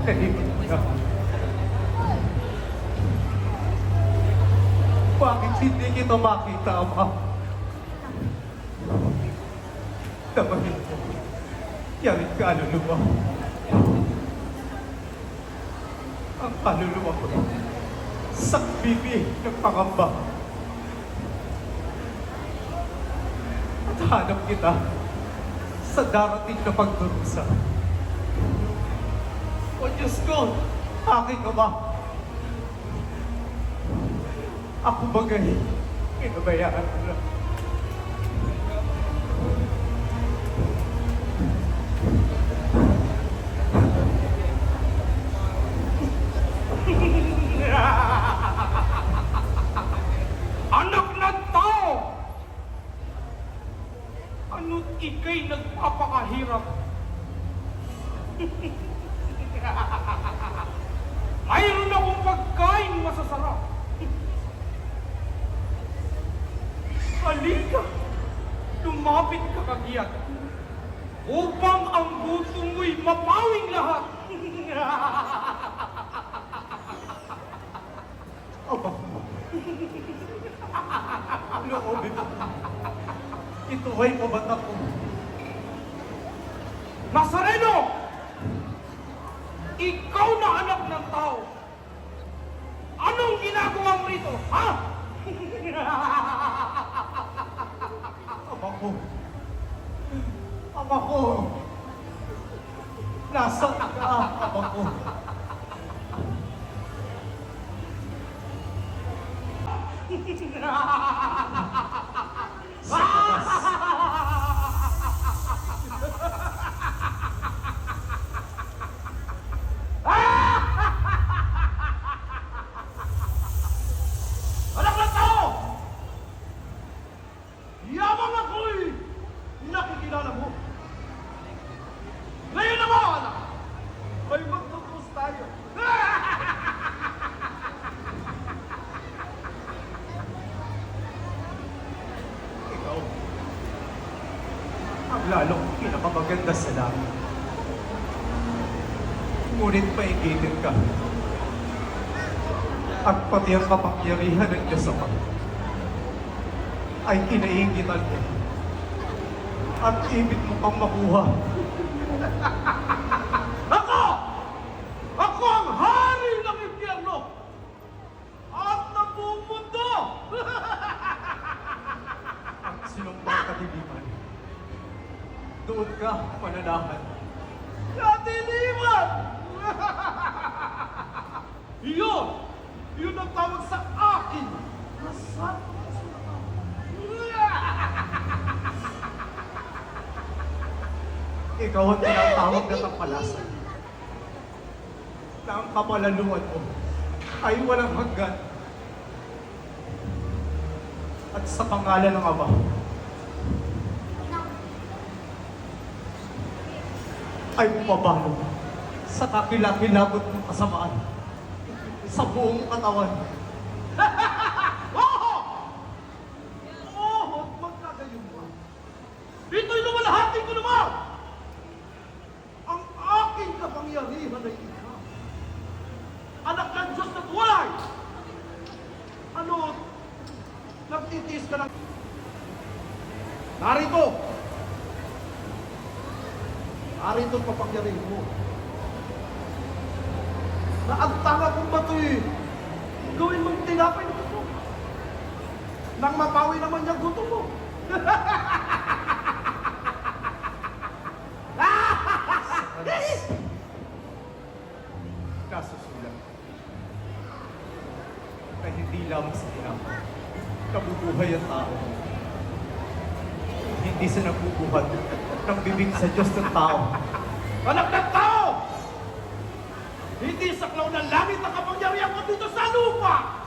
Bakit hindi kita makita, Ama? Damahin mo. Yarit kaluluwa. Ang kaluluwa ko sa bibi ng pangamba. At hanap kita sa darating na pagdurusa. O Diyos ko, aking Ama, ako bagay, pinabayaan mo na. Anak ng tao! Ano't ika'y nagpapakahirap? Mayroon akong pagkain masasarap. Halika, lumapit ka kagiat upang ang gutom mo'y mapawing lahat. Aba, loobin mo. Ito ay pabata ko. Nazareno! Ikaw na anak ng tao. Anong ginagawa mo rito, ha? Ama ko. Ama ko. Nasaan ka, Ama ko? Sa labas. Anak ng tao! Yamang ako'y nakikilala mo. Ngayon naman, ay magtutros tayo. Ikaw, ang lalong pinakamaganda sa langit. Ngunit maigitin ka. At pati ang kapangyarihan ng Diyos Ama ay kinaiingitan mo. At ibig mo pang makuha. Ako! Ako ang hari ng impyerno! At napumundo! Ang sinumpang kadiliman. Doon ka mananahan. Kadiliman! Iyon! Yun ang tawag sa akin! Nasaan? Ikaw ang tinatawag na kapalasan. Na ang kapalaluan mo ay walang hanggan. At sa pangalan ng Ama, ay bumabalo sa kakilakilabot ng kasamaan sa buong katawan. Oo! Oo! At magkagayon mo. Ito'y lumalahati ko naman! Ang aking kapangyarihan ay ikaw. Anak ng Diyos na buhay! Ano? Nagtitiis ka ng... Narito! Narito ang kapangyarihan mo. Na ang tanga kong bato'y gawin mong tinapay ng gusto. Nang mapawi naman niyang gusto mo. Kasusulat na hindi lamang sa tinapay nabubuhay ang tao. Hindi sa nabubuhat ng bibig sa Diyos ng tao. Anak ng tao! Hindi saklaw ng langit ang kapangyarihan mo dito sa lupa!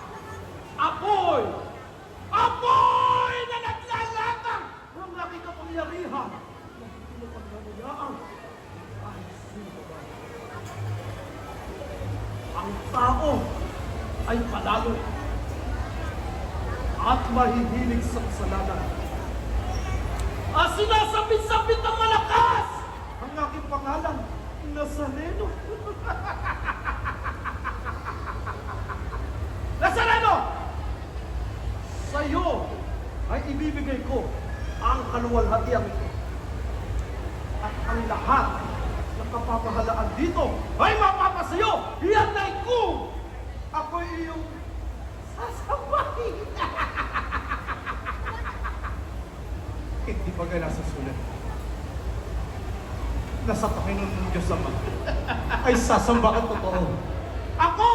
Apoy! Apoy na naglalatang ng aking kapangyarihan! Hindi mo pagkamayaan kahit sino ba. Ang tao ay panalo at mahihilig sa kasalanan. At sinasabit-sabit ng malakas ang aking pangalan, Nazareno. kaluwalhatian ito. At ang lahat ng kapamahalaan dito ay mapapasayo. Yan ay kung ako'y iyong sasabahin. Hindi ba nasa sulat? Nasa Panginoon ng Diyos Ama ay sasamba ka totoo. Ako!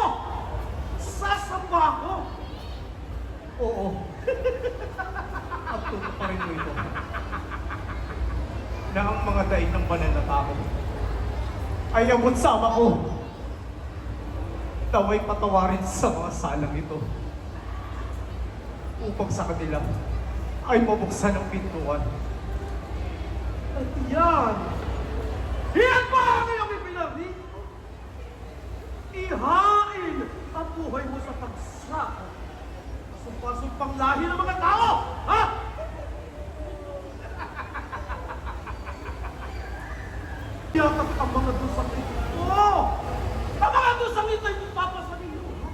Sasamba ako! Oo. At tutuparin mo ito. Na ang mga daig ng banal na tao ay abot sama ko. Naway patawarin sa mga salang ito. Upang sa kanila ay mabuksan ang pintuan. At yan! Yan ba ang iyong ipinarito? Ihain ang buhay mo sa pagsakot. Sumpang lahi ng mga tao! Ha? Yakat ang mga dosang ito. Ang mga dosang ito ay papasanin mo.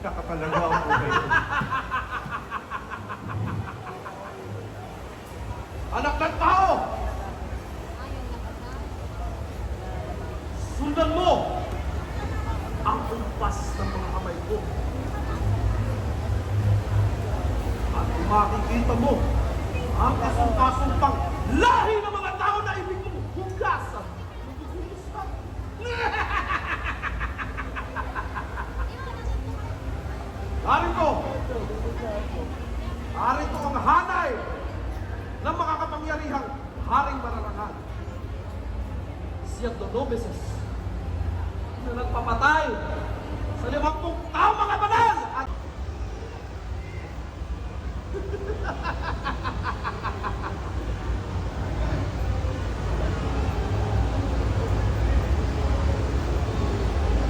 Nakapalaga ang buhay ko. Anak ng tao! Sundan mo ang kumpas ng mga kamay ko. At kung makikita mo ang kasumpang lahi ng mga tao na ibig mong hugasan, magugulusan. Narito ang hanay ng mga kapangyarihang haring mararangal. Si Antonobeses na nagpapatay sa 50 taong mga banal at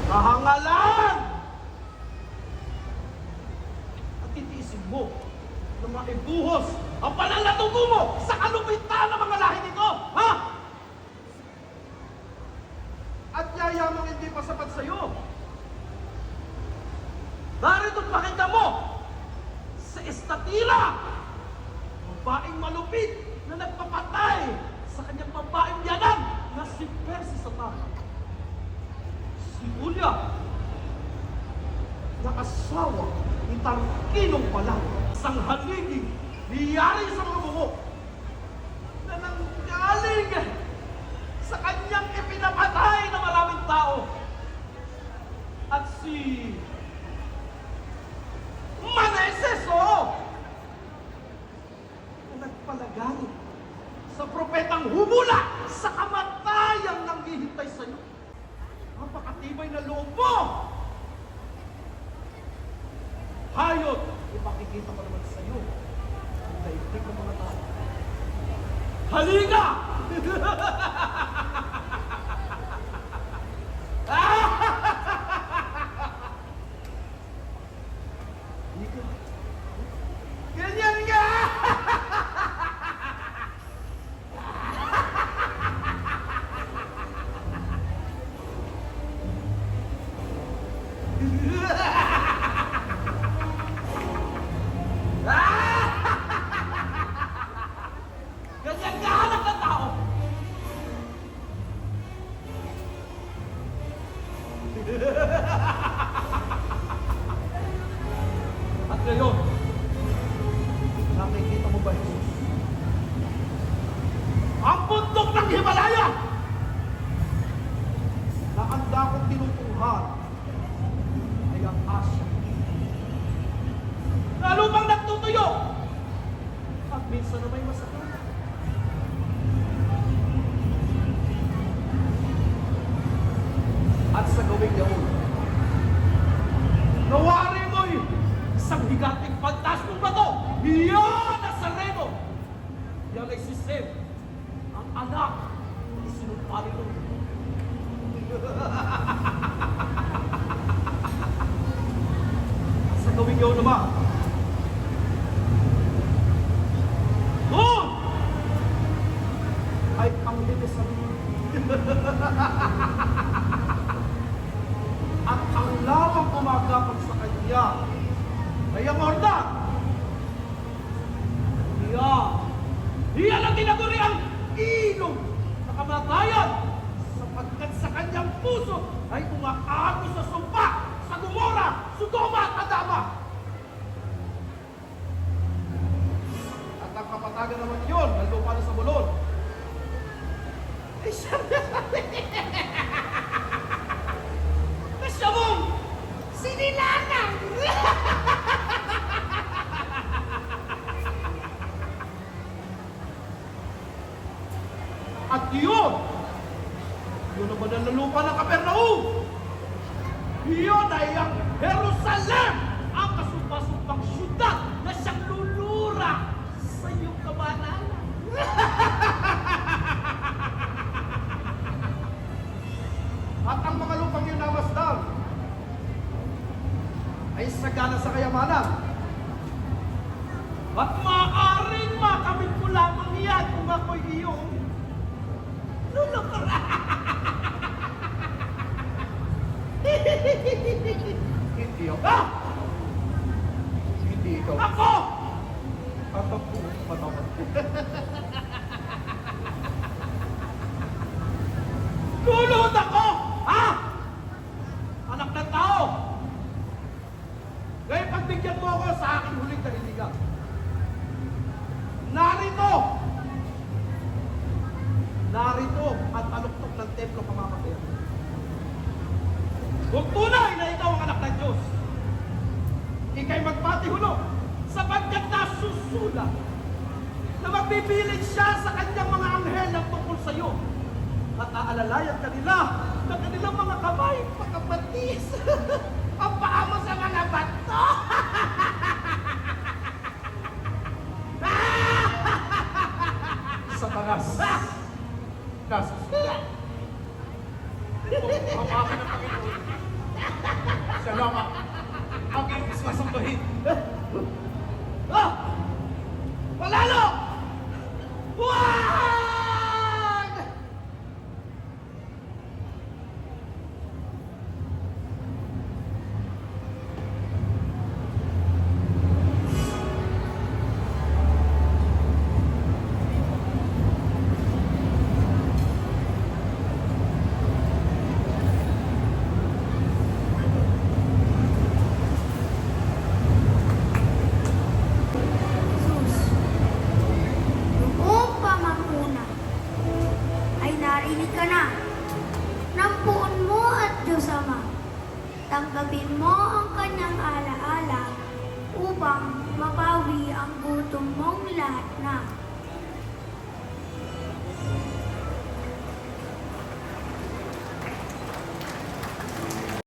kahangalan at titiisin mo na maibuhos ang banal na dugo mo sa kalupitan ng mga lahi nito, ha? At yayamang hindi pa sapat sa'yo. Narito't pakita mo sa estatila, babaeng malupit na nagpapatay sa kanyang babaeng biyanan na si Persis sa tama. Si Julia, na asawa ni Tarquinong Palang, isang haligi niyari sa mga buhok na nanggaling sa kanyang ipinapatay na maraming tao. At si Maneses, na nagpalagay sa propetang humula sa kamatayang nanghihintay sa iyo. Napakatibay na loob mo! Hayot, ipakikita ko naman sa iyo ang daigdig ng mga tao. Halika! Halika. Ganyan nga! Ganyan ka, anak ng tao! At ngayon, nakikita mo ba, Jesus? Ang bundok ng Himalaya na ang dakong tinutunghan ay ang Asya. Lalo pang nagtutuyo at minsan na may masakit. At sa gawing yaon, nawari mo'y isang higating fantasmong bato. Iyan ang Nazareno. Yan ay si Sem, ang anak ng isinumpali ng at sa gawing yaon naman, doon ay ang linesan at ang lamang gumagapag sa kanya ay ang Morda. Iya ay umaako sa sumpa sa Gomora, Sodoma at Adama. At ang kapatagan naman yun, ng lupa na sa bulon, ay siya na siya mong sinilangan. At yun ang banal na lupa ng Capernaum. Yun ay ang Jerusalem, ang kasumpa-sumpang syudad na siyang lulura sa iyong kabanalan. At ang mga lupang yun namasdan ay sagana sa kayamanan. At maaaring makamit mo lamang yan kung ako'y iyong lulukara. Hindi ako. Ah! Hindi ikaw. Ako! At ang buong panahon. Lulod ako! Ha? Anak ng tao! Ngayon pagbigyan mo ako sa aking huling kahiligan. Narito ang taluktok ng templo pamamatayan. Kung tunay na ikaw ang anak ng Diyos, ika'y magpatihulog sapagkat nasusulat na magpipilit siya sa kanyang mga anghel ng tungkol sa iyo at aalalayan kanila ng kanilang mga kamay pagkabatis ang paa mo sa mga bato. Satanas. Nasusunod. Ang akin ng Panginoon. Siya lamang ang iyong sasambahin. Ah! Palalo! Huwag! Jesus, noong pamanguna ay narinig ka na ng puon mo at Diyos Ama. Tanggapin mo ang kanyang alaala upang mapawi ang gutom mong lahat na